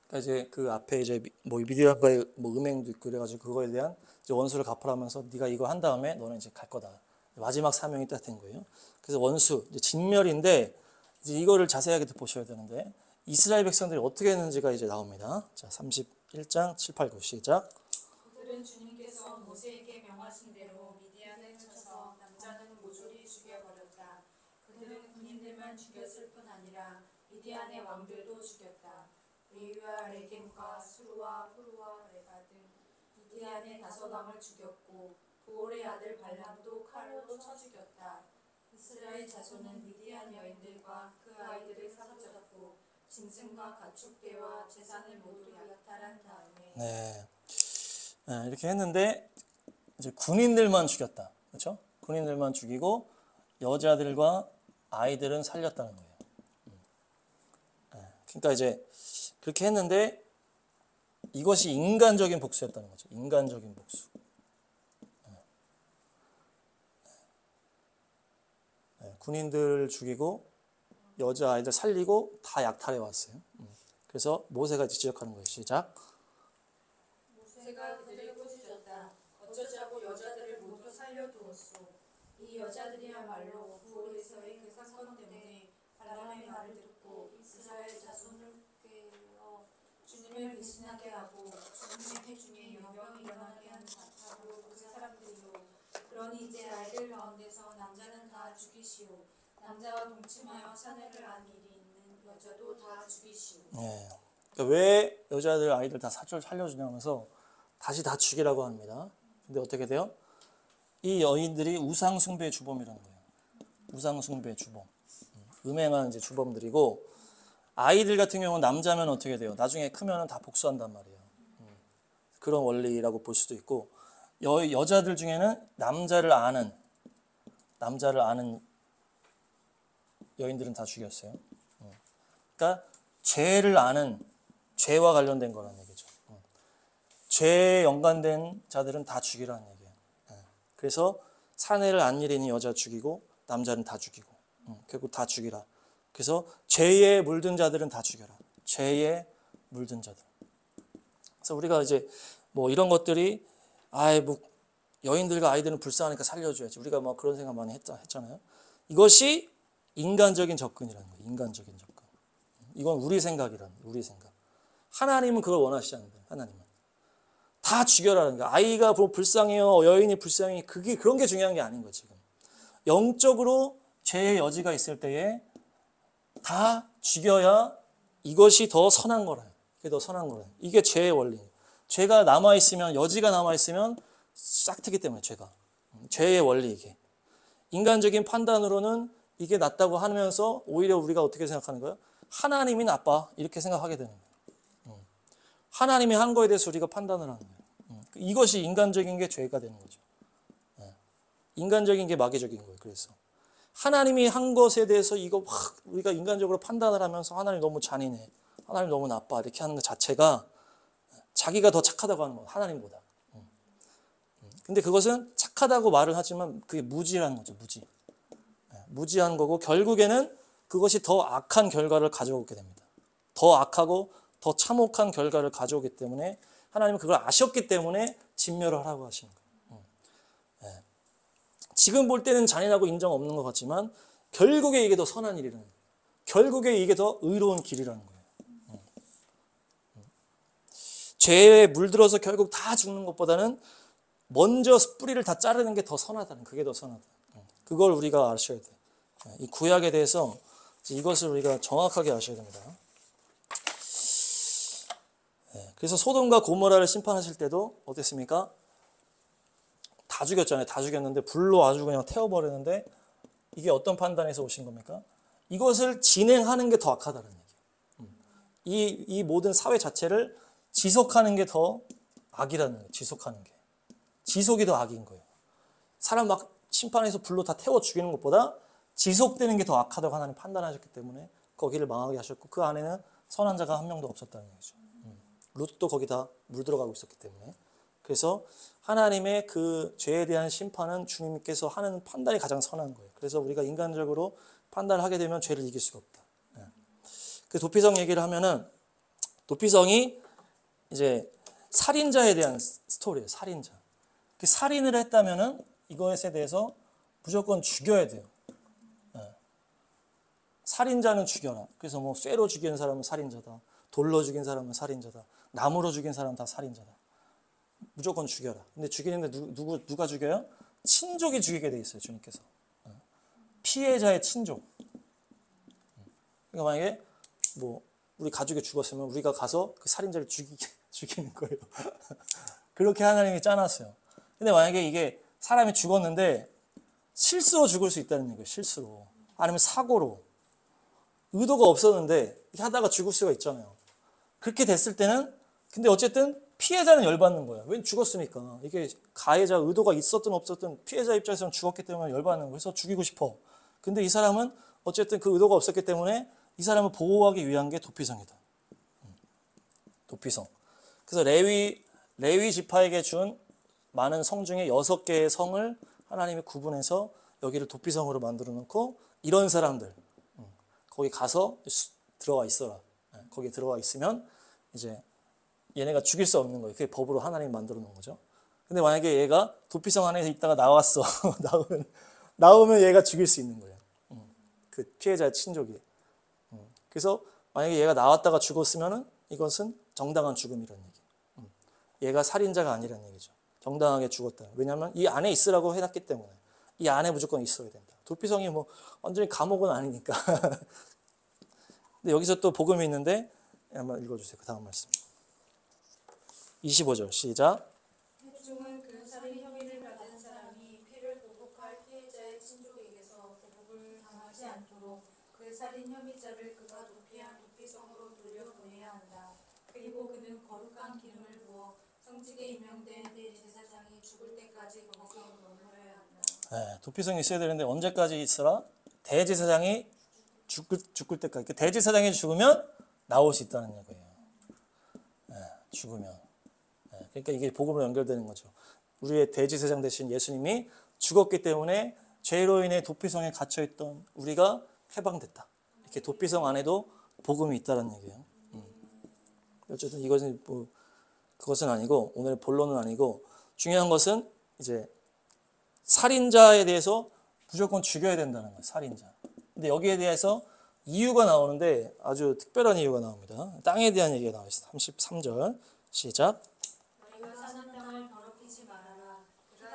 그러니까 이제 그 앞에 이제 뭐 미디안과의 뭐 음행도 있고 그래가지고 그거에 대한 이제 원수를 갚아라면서 네가 이거 한 다음에 너는 이제 갈 거다. 마지막 사명이 딱 된 거예요. 그래서 원수 이제 진멸인데 이제 이거를 자세하게 보셔야 되는데 이스라엘 백성들이 어떻게 했는지가 이제 나옵니다. 자, 31장 7, 8, 9 시작. 그들은 주님께서 모세에게 명하신 대로 미디안을 쳐서 남자는 모조리 죽여버렸다. 그들은 군인들만 죽였을 뿐 아니라 미디안의 왕들도 죽였다. 레위와 레겜과 수루와 후루와 레바 등 미디안의 5왕을 죽였고 보올의 아들 발람도 칼로 쳐 죽였다. 이스라엘 자손은 미디안 여인들과 그 아이들을 사로잡고 짐승과 가축대와 재산을 모두 약탈한 다음에 네. 네, 이렇게 했는데 이제 군인들만 죽였다. 그렇죠? 군인들만 죽이고 여자들과 아이들은 살렸다는 거예요. 네, 그러니까 이제 그렇게 했는데 이것이 인간적인 복수였다는 거죠. 인간적인 복수. 네, 군인들 죽이고 여자 아이들 살리고 다 약탈해 왔어요. 그래서 모세가 지적하는 거예요. 시작. 모세가 그들을 꾸짖었다. 어쩌자고 여자들을 모두 살려두었소. 이 여자들이야말로 부올에서의 그 사건 때문에 발람의 말을 듣고 이스라엘 자손을 깨어 주님을 배신하게 하고 주님의 태 중에 영병이 일어나게 한 바로 그 사람들이요. 그러니 이제 아이들 가운데서 남자는 다 죽이시오. 남자와 동침하여 사내를 안 일이 있는 여자도 다 죽이시오. 네. 그러니까 왜 여자들 아이들 다 살려주냐면서 다시 다 죽이라고 합니다. 근데 어떻게 돼요? 이 여인들이 우상 숭배의 주범이라는 거예요. 우상 숭배의 주범. 음행한 이제 주범들이고 아이들 같은 경우는 남자면 어떻게 돼요? 나중에 크면은 다 복수한단 말이에요. 그런 원리라고 볼 수도 있고 여자들 중에는 남자를 아는 여인들은 다 죽였어요. 그러니까 죄를 아는 죄와 관련된 거라는 얘기죠. 죄에 연관된 자들은 다 죽이라는 얘기예요. 그래서 사내를 안 일이니 여자 죽이고 남자는 다 죽이고 결국 다 죽이라. 그래서 죄에 물든 자들은 다 죽여라. 죄에 물든 자들. 그래서 우리가 이제 뭐 이런 것들이 뭐 여인들과 아이들은 불쌍하니까 살려줘야지. 우리가 뭐 그런 생각 많이 했잖아요. 이것이 인간적인 접근이라는 거예요. 인간적인 접근. 이건 우리 생각이라는 거예요. 우리 생각. 하나님은 그걸 원하시지 않는 거예요. 하나님은. 다 죽여라는 거예요. 아이가 뭐 불쌍해요. 여인이 불쌍해. 그런 게 중요한 게 아닌 거예요. 지금. 영적으로 죄의 여지가 있을 때에 다 죽여야 이것이 더 선한 거라요. 이게 더 선한 거라요. 이게 죄의 원리예요. 죄가 남아있으면 여지가 남아있으면 싹트기 때문에 죄가. 죄의 원리 이게. 인간적인 판단으로는 이게 낫다고 하면서 오히려 우리가 어떻게 생각하는 거예요? 하나님이 나빠 이렇게 생각하게 되는 거예요. 하나님이 한 거에 대해서 우리가 판단을 하는 거예요. 이것이 인간적인 게 죄가 되는 거죠. 인간적인 게 마귀적인 거예요. 그래서 하나님이 한 것에 대해서 이거 막 우리가 인간적으로 판단을 하면서 하나님 너무 잔인해, 하나님 너무 나빠 이렇게 하는 것 자체가 자기가 더 착하다고 하는 거예요. 하나님보다. 근데 그것은 착하다고 말을 하지만 그게 무지라는 거죠. 무지. 무지한 거고 결국에는 그것이 더 악한 결과를 가져오게 됩니다. 더 악하고 더 참혹한 결과를 가져오기 때문에 하나님은 그걸 아셨기 때문에 진멸을 하라고 하시는 거예요. 지금 볼 때는 잔인하고 인정 없는 것 같지만 결국에 이게 더 선한 일이라는 거예요. 결국에 이게 더 의로운 길이라는 거예요. 죄에 물들어서 결국 다 죽는 것보다는 먼저 뿌리를 다 자르는 게 더 선하다는, 그게 더 선하다. 그걸 우리가 아셔야 돼요. 이 구약에 대해서 이것을 우리가 정확하게 아셔야 됩니다. 그래서 소돔과 고모라를 심판하실 때도 어땠습니까? 다 죽였잖아요. 다 죽였는데 불로 아주 그냥 태워버리는데 이게 어떤 판단에서 오신 겁니까? 이것을 진행하는 게 더 악하다는 얘기예요. 이 모든 사회 자체를 지속하는 게 더 악이라는 거예요. 지속하는 게. 지속이 더 악인 거예요. 사람 막 심판해서 불로 다 태워 죽이는 것보다 지속되는 게 더 악하다고 하나님 판단하셨기 때문에 거기를 망하게 하셨고 그 안에는 선한 자가 한 명도 없었다는 얘기죠. 룻도 거기 다 물들어가고 있었기 때문에. 그래서 하나님의 그 죄에 대한 심판은 주님께서 하는 판단이 가장 선한 거예요. 그래서 우리가 인간적으로 판단을 하게 되면 죄를 이길 수가 없다. 그 도피성 얘기를 하면은 도피성이 이제 살인자에 대한 스토리예요. 살인자. 그 살인을 했다면은 이것에 대해서 무조건 죽여야 돼요. 살인자는 죽여라. 그래서 뭐 쇠로 죽인 사람은 살인자다. 돌로 죽인 사람은 살인자다. 나무로 죽인 사람은 다 살인자다. 무조건 죽여라. 근데 죽이는데 누가 죽여요? 친족이 죽이게 돼 있어요. 주님께서. 피해자의 친족. 그러니까 만약에 뭐 우리 가족이 죽었으면 우리가 가서 그 살인자를 죽이는 거예요. 그렇게 하나님이 짜놨어요. 근데 만약에 이게 사람이 죽었는데 실수로 죽을 수 있다는 얘기예요. 실수로. 아니면 사고로. 의도가 없었는데 이렇게 하다가 죽을 수가 있잖아요. 그렇게 됐을 때는 근데 어쨌든 피해자는 열받는 거예요. 왜 죽었으니까. 이게 가해자 의도가 있었든 없었든 피해자 입장에서는 죽었기 때문에 열받는 거예요. 그래서 죽이고 싶어. 근데 이 사람은 어쨌든 그 의도가 없었기 때문에 이 사람을 보호하기 위한 게 도피성이다. 도피성. 그래서 레위 지파에게 준 많은 성 중에 6개의 성을 하나님이 구분해서 여기를 도피성으로 만들어 놓고 이런 사람들 거기 가서 들어와 있어라. 거기 들어와 있으면 이제 얘네가 죽일 수 없는 거예요. 그게 법으로 하나님이 만들어 놓은 거죠. 근데 만약에 얘가 도피성 안에 있다가 나왔어. 나오면 얘가 죽일 수 있는 거예요. 그 피해자의 친족이. 그래서 만약에 얘가 나왔다가 죽었으면은 이것은 정당한 죽음이라는 얘기. 얘가 살인자가 아니라는 얘기죠. 정당하게 죽었다. 왜냐하면 이 안에 있으라고 해놨기 때문에 이 안에 무조건 있어야 된다. 도피성이 뭐 완전히 감옥은 아니니까. 근데 여기서 또 복음이 있는데 한번 읽어주세요. 그 다음 말씀. 25절 시작. 회중은 그 살인 혐의를 받은 사람이 피를 보복할 피해자의 친족에게서 보복을 당하지 않도록 그 살인 혐의자를 그가 도피한 도피성으로 돌려보내야 한다. 그리고 그는 거룩한 기름을 부어 성직에 임명된 대제사장이 죽을 때까지 거기서 머물러야 한다. 네, 도피성이 있어야 되는데 언제까지 있어라? 대제사장이 죽을 때까지. 대제사장이 죽으면 나올 수 있다는 얘기예요. 네, 죽으면. 네, 그러니까 이게 복음으로 연결되는 거죠. 우리의 대제사장 대신 예수님이 죽었기 때문에 죄로 인해 도피성에 갇혀있던 우리가 해방됐다. 이렇게 도피성 안에도 복음이 있다는 얘기예요. 어쨌든 이것은 뭐 그것은 아니고 오늘 본론은 아니고 중요한 것은 이제 살인자에 대해서 무조건 죽여야 된다는 거예요. 살인자. 근데 여기에 대해서 이유가 나오는데 아주 특별한 이유가 나옵니다. 땅에 대한 얘기가 나와 있어요. 33절 시작. 너희가 사는 땅을 더럽히지 말아라. 피가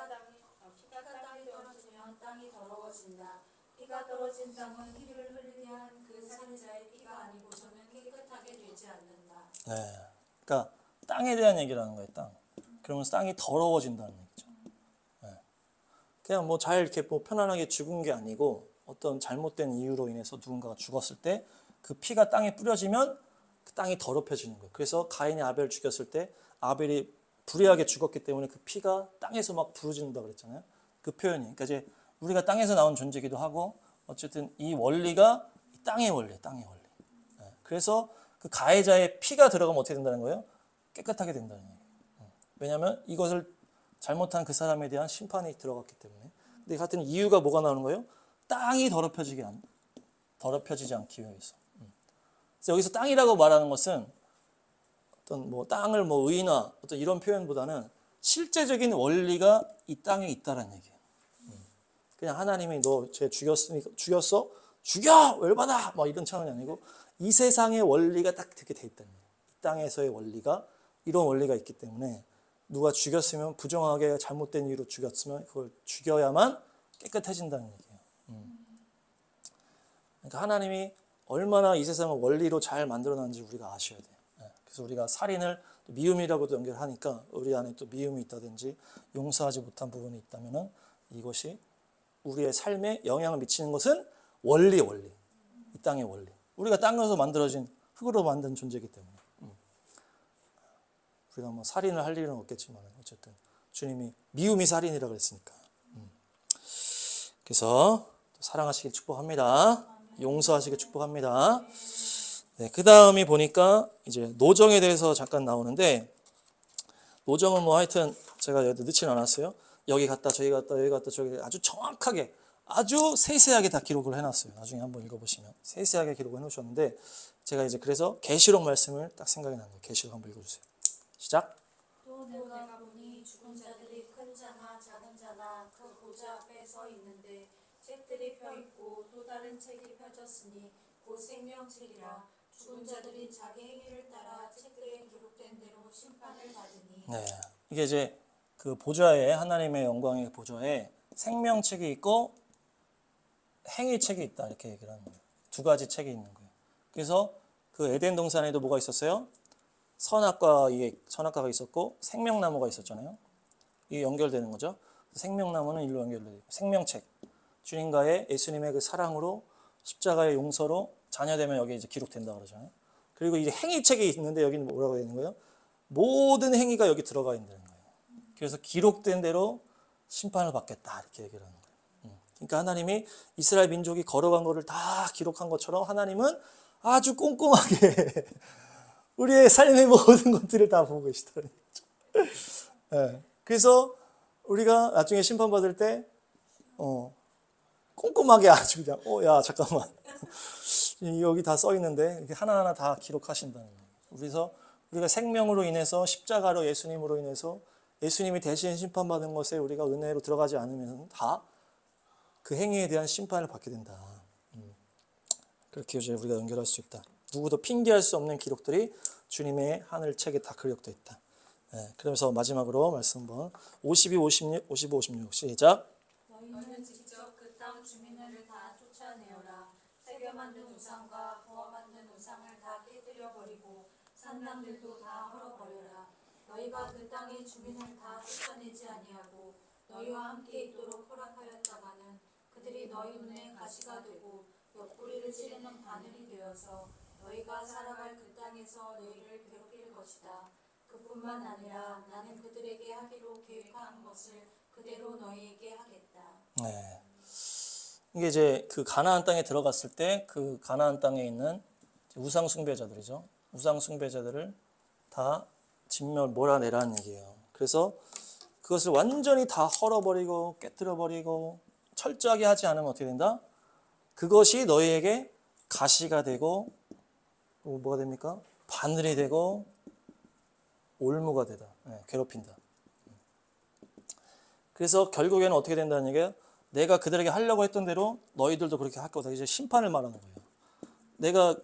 땅에 떨어지면 땅이 더러워진다. 피가 떨어진 땅은 피를 흘리게 한 그 살인자의 피가 아니고서는 깨끗하게 되지 않는다. 네, 그러니까 땅에 대한 얘기라는 거예요. 땅. 그러면서 땅이 더러워진다는 얘기죠. 네. 그냥 뭐 잘 이렇게 뭐 편안하게 죽은 게 아니고 어떤 잘못된 이유로 인해서 누군가가 죽었을 때 그 피가 땅에 뿌려지면 그 땅이 더럽혀지는 거예요. 그래서 가인이 아벨을 죽였을 때 아벨이 불의하게 죽었기 때문에 그 피가 땅에서 막 부르짖는다 그랬잖아요. 그 표현이. 그러니까 이제 우리가 땅에서 나온 존재이기도 하고 어쨌든 이 원리가 땅의 원리예요. 땅의 원리. 네. 그래서 그 가해자의 피가 들어가면 어떻게 된다는 거예요? 깨끗하게 된다는 얘기예요. 왜냐하면 이것을 잘못한 그 사람에 대한 심판이 들어갔기 때문에. 근데 같은 이유가 뭐가 나오는 거예요? 땅이 더럽혀지지 않기 위해서. 그래서 여기서 땅이라고 말하는 것은 어떤 뭐 땅을 뭐 의나 어떤 이런 표현보다는 실제적인 원리가 이 땅에 있다라는 얘기예요. 그냥 하나님이 너 쟤 죽였어? 죽여! 열받아! 막 이런 차원이 아니고 이 세상의 원리가 딱 그렇게 돼 있다는 거예요. 이 땅에서의 원리가 이런 원리가 있기 때문에 누가 죽였으면 부정하게 잘못된 이유로 죽였으면 그걸 죽여야만 깨끗해진다는 얘기예요. 그러니까 하나님이 얼마나 이 세상을 원리로 잘 만들어놨는지 우리가 아셔야 돼요. 그래서 우리가 살인을 미움이라고도 연결하니까 우리 안에 또 미움이 있다든지 용서하지 못한 부분이 있다면 이것이 우리의 삶에 영향을 미치는 것은 원리. 이 땅의 원리. 우리가 땅에서 만들어진 흙으로 만든 존재이기 때문에 우리가 뭐 살인을 할 일은 없겠지만 어쨌든 주님이 미움이 살인이라고 그랬으니까. 그래서 사랑하시길 축복합니다. 용서하시길 축복합니다. 네, 그 다음이 보니까 이제 노정에 대해서 잠깐 나오는데 노정은 뭐 하여튼 제가 여기 넣지는 않았어요. 여기 갔다 저기 갔다 여기 갔다 저기 아주 정확하게 아주 세세하게 다 기록을 해놨어요. 나중에 한번 읽어보시면 세세하게 기록을 해놓으셨는데 제가 이제 그래서 계시록 말씀을 딱 생각이 나는 거예요. 계시록 한번 읽어주세요. 시작. 또 내가 보니 죽은 자들이 큰 자나 작은 자나 그 보좌 앞에 서 있는데 책들이 펴 있고 또 다른 책이 펴졌으니 곧 생명책이라. 죽은 자들이 자기 행위를 따라 책들에 기록된 대로 심판을 받으니. 네, 이게 이제 그 보좌에 하나님의 영광의 보좌에 생명책이 있고 행위책이 있다 이렇게 얘기를 하는 거예요. 두 가지 책이 있는 거예요. 그래서 그 에덴 동산에도 뭐가 있었어요? 선악과가 있었고 생명나무가 있었잖아요. 이게 연결되는 거죠. 생명나무는 일로 연결돼요. 생명책. 주님과의 예수님의 그 사랑으로 십자가의 용서로 자녀되면 여기 이제 기록된다 그러잖아요. 그리고 이제 행위책이 있는데 여기는 뭐라고 되는 거예요? 모든 행위가 여기 들어가 있는 거예요. 그래서 기록된 대로 심판을 받겠다 이렇게 얘기를 하는 거예요. 그러니까 하나님이 이스라엘 민족이 걸어간 거를 다 기록한 것처럼 하나님은 아주 꼼꼼하게 우리의 삶의 모든 것들을 다 보고 계시더라고요. 네. 그래서 우리가 나중에 심판받을 때 꼼꼼하게 아주 그냥 야 잠깐만 여기 다 써 있는데 이렇게 하나하나 다 기록하신다는 거예요. 그래서 우리가 생명으로 인해서 십자가로 예수님으로 인해서 예수님이 대신 심판받은 것에 우리가 은혜로 들어가지 않으면 다 그 행위에 대한 심판을 받게 된다. 그렇게 이제 우리가 연결할 수 있다. 누구도 핑계할 수 없는 기록들이 주님의 하늘 책에 다 기록되어 있다. 네, 그러면서 마지막으로 말씀 한번 52, 56, 55, 56 시작. 너희는 직접 그 땅 주민을 다 쫓아내어라. 새겨 만든 우상과 부어 만든 우상을 다 깨뜨려 버리고 산당들도 다 헐어버려라. 너희가 그 땅의 주민을 다 쫓아내지 아니하고 너희와 함께 있도록 허락하였다가는 그들이 너희 눈에 가시가 되고 옆구리를 찌르는 바늘이 되어서 너희가 살아갈 그 땅에서 너희를 괴롭힐 것이다. 그뿐만 아니라 나는 그들에게 하기로 계획한 것을 그대로 너희에게 하겠다. 네. 이게 이제 그 가나안 땅에 들어갔을 때 그 가나안 땅에 있는 우상 숭배자들이죠. 우상 숭배자들을 다 몰아내라는 얘기예요. 그래서 그것을 완전히 다 헐어버리고 깨뜨려버리고 철저하게 하지 않으면 어떻게 된다? 그것이 너희에게 가시가 되고 뭐가 됩니까? 바늘이 되고 올무가 되다. 네, 괴롭힌다. 그래서 결국에는 어떻게 된다는 얘기예요? 내가 그들에게 하려고 했던 대로 너희들도 그렇게 할 거다. 이제 심판을 말하는 거예요. 내가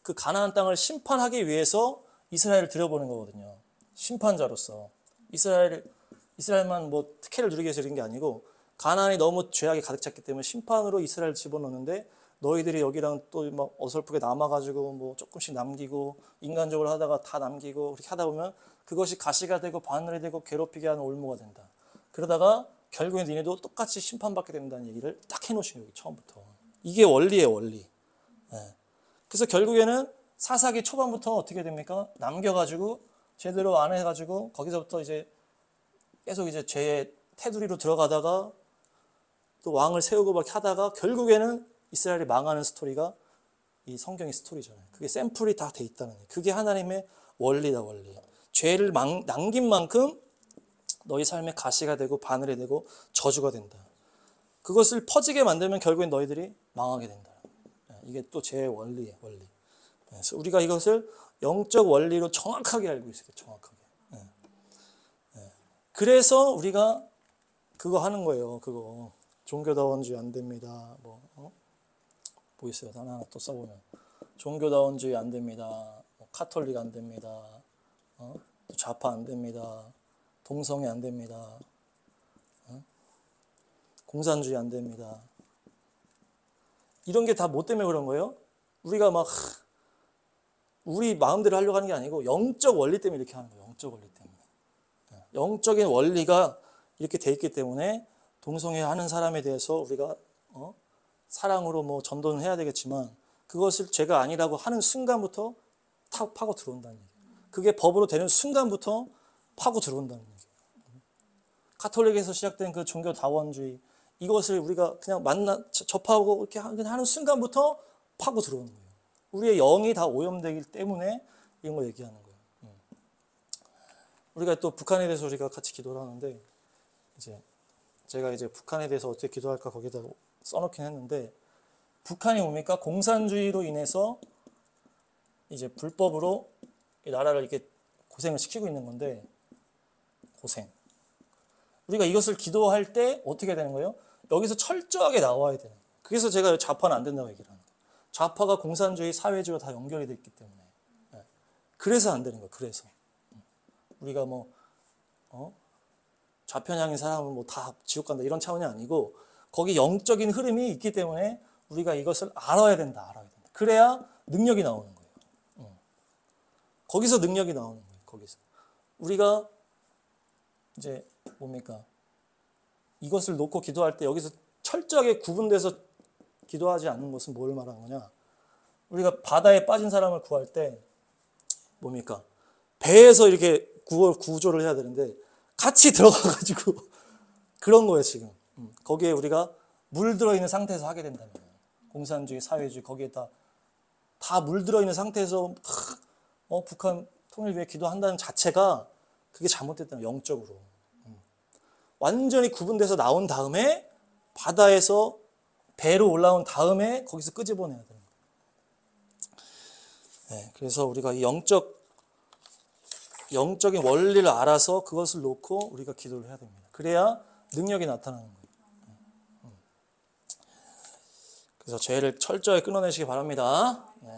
그 가나안 땅을 심판하기 위해서 이스라엘을 들여보는 거거든요. 심판자로서. 이스라엘만 뭐 특혜를 누리기 위해서 이런 게 아니고 가나안이 너무 죄악이 가득 찼기 때문에 심판으로 이스라엘을 집어넣는데 너희들이 여기랑 또 막 어설프게 남아가지고 뭐 조금씩 남기고 인간적으로 하다가 다 남기고 그렇게 하다 보면 그것이 가시가 되고 바늘이 되고 괴롭히게 하는 올무가 된다. 그러다가 결국에 니네도 똑같이 심판받게 된다는 얘기를 딱 해놓으신 거예요. 처음부터. 이게 원리예요. 원리. 네. 그래서 결국에는 사사기 초반부터 어떻게 됩니까? 남겨가지고 제대로 안 해가지고 거기서부터 이제 계속 이제 죄의 테두리로 들어가다가 또 왕을 세우고 막 하다가 결국에는 이스라엘이 망하는 스토리가 이 성경의 스토리잖아요. 그게 샘플이 다 돼 있다는 거예요. 그게 하나님의 원리다, 원리. 죄를 남긴 만큼 너희 삶의 가시가 되고 바늘이 되고 저주가 된다. 그것을 퍼지게 만들면 결국엔 너희들이 망하게 된다. 이게 또 제 원리예요, 원리. 그래서 우리가 이것을 영적 원리로 정확하게 알고 있어요, 정확하게. 그래서 우리가 그거 하는 거예요, 그거. 종교다원주의 안 됩니다. 뭐 있어요? 하나 또 써보면. 종교다원주의 안 됩니다. 카톨릭 안 됩니다. 좌파 안 됩니다. 동성애 안 됩니다. 공산주의 안 됩니다. 이런 게 다 뭐 때문에 그런 거예요? 우리가 막 우리 마음대로 하려고 하는 게 아니고 영적 원리 때문에 이렇게 하는 거예요. 영적 원리 때문에. 영적인 원리가 이렇게 돼 있기 때문에 동성애 하는 사람에 대해서 우리가 사랑으로 뭐 전도는 해야 되겠지만 그것을 죄가 아니라고 하는 순간부터 탁 파고 들어온다는 얘기예요. 그게 법으로 되는 순간부터 파고 들어온다는 얘기예요. 카톨릭에서 시작된 그 종교 다원주의 이것을 우리가 그냥 접하고 이렇게 하는 순간부터 파고 들어오는 거예요. 우리의 영이 다 오염되기 때문에 이런 거 얘기하는 거예요. 우리가 또 북한에 대해서 우리가 같이 기도를 하는데 이제 제가 이제 북한에 대해서 어떻게 기도할까 거기다 써놓긴 했는데 북한이 뭡니까? 공산주의로 인해서 이제 불법으로 이 나라를 이렇게 고생을 시키고 있는 건데 고생. 우리가 이것을 기도할 때 어떻게 되는 거예요? 여기서 철저하게 나와야 되는 거예요. 그래서 제가 좌파는 안 된다고 얘기를 하는 거예요. 좌파가 공산주의, 사회주의와 다 연결이 되어 있기 때문에. 그래서 안 되는 거예요. 그래서. 우리가 뭐 좌편향인 사람은 뭐 다 지옥 간다 이런 차원이 아니고 거기 영적인 흐름이 있기 때문에 우리가 이것을 알아야 된다. 그래야 능력이 나오는 거예요. 거기서 능력이 나오는 거예요. 거기서 우리가 이제 뭡니까? 이것을 놓고 기도할 때 여기서 철저하게 구분돼서 기도하지 않는 것은 뭘 말하는 거냐? 우리가 바다에 빠진 사람을 구할 때 뭡니까? 배에서 이렇게 구조를 해야 되는데 같이 들어가가지고 그런 거예요 지금. 거기에 우리가 물 들어있는 상태에서 하게 된다면 공산주의, 사회주의 거기에 다 물 들어있는 상태에서 북한 통일 위해 기도한다는 자체가 그게 잘못됐다는 거예요, 영적으로. 완전히 구분돼서 나온 다음에 바다에서 배로 올라온 다음에 거기서 끄집어내야 되는 거예요. 네, 그래서 우리가 이 영적인 원리를 알아서 그것을 놓고 우리가 기도를 해야 됩니다. 그래야 능력이 나타나는 거예요. 그래서 죄를 철저히 끊어내시기 바랍니다. 네,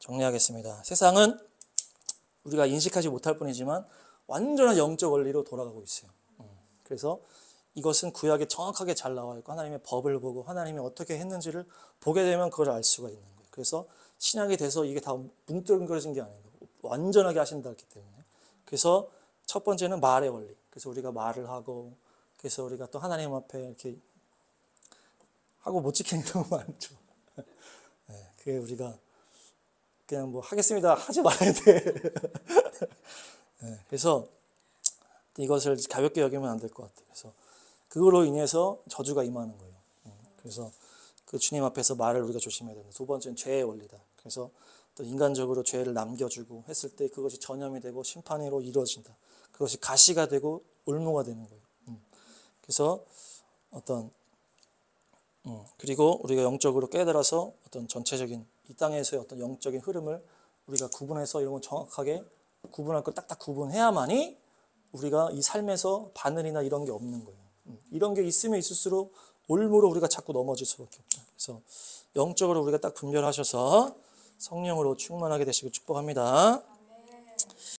정리하겠습니다. 세상은 우리가 인식하지 못할 뿐이지만 완전한 영적 원리로 돌아가고 있어요. 그래서 이것은 구약에 정확하게 잘 나와 있고 하나님의 법을 보고 하나님이 어떻게 했는지를 보게 되면 그걸 알 수가 있는 거예요. 그래서 신약이 돼서 이게 다 뭉뚱그려진 게 아니에요. 완전하게 하신다 했기 때문에. 그래서 첫 번째는 말의 원리. 그래서 우리가 말을 하고 그래서 우리가 또 하나님 앞에 이렇게 하고 못 지키는 경우 많죠. 네, 그게 우리가 그냥 뭐 하겠습니다 하지 말아야 돼. 네, 그래서 이것을 가볍게 여기면 안 될 것 같아요. 그래서 그걸로 인해서 저주가 임하는 거예요. 그래서 그 주님 앞에서 말을 우리가 조심해야 된다. 두 번째는 죄의 원리다. 그래서 또 인간적으로 죄를 남겨주고 했을 때 그것이 전염이 되고 심판으로 이루어진다. 그것이 가시가 되고 올무가 되는 거예요. 그래서 그리고 우리가 영적으로 깨달아서 어떤 전체적인 이 땅에서의 어떤 영적인 흐름을 우리가 구분해서 이런 걸 정확하게 구분할 걸 딱딱 구분해야만이 우리가 이 삶에서 바늘이나 이런 게 없는 거예요. 이런 게 있으면 있을수록 올무로 우리가 자꾸 넘어질 수밖에 없다. 그래서 영적으로 우리가 딱 분별하셔서 성령으로 충만하게 되시길 축복합니다.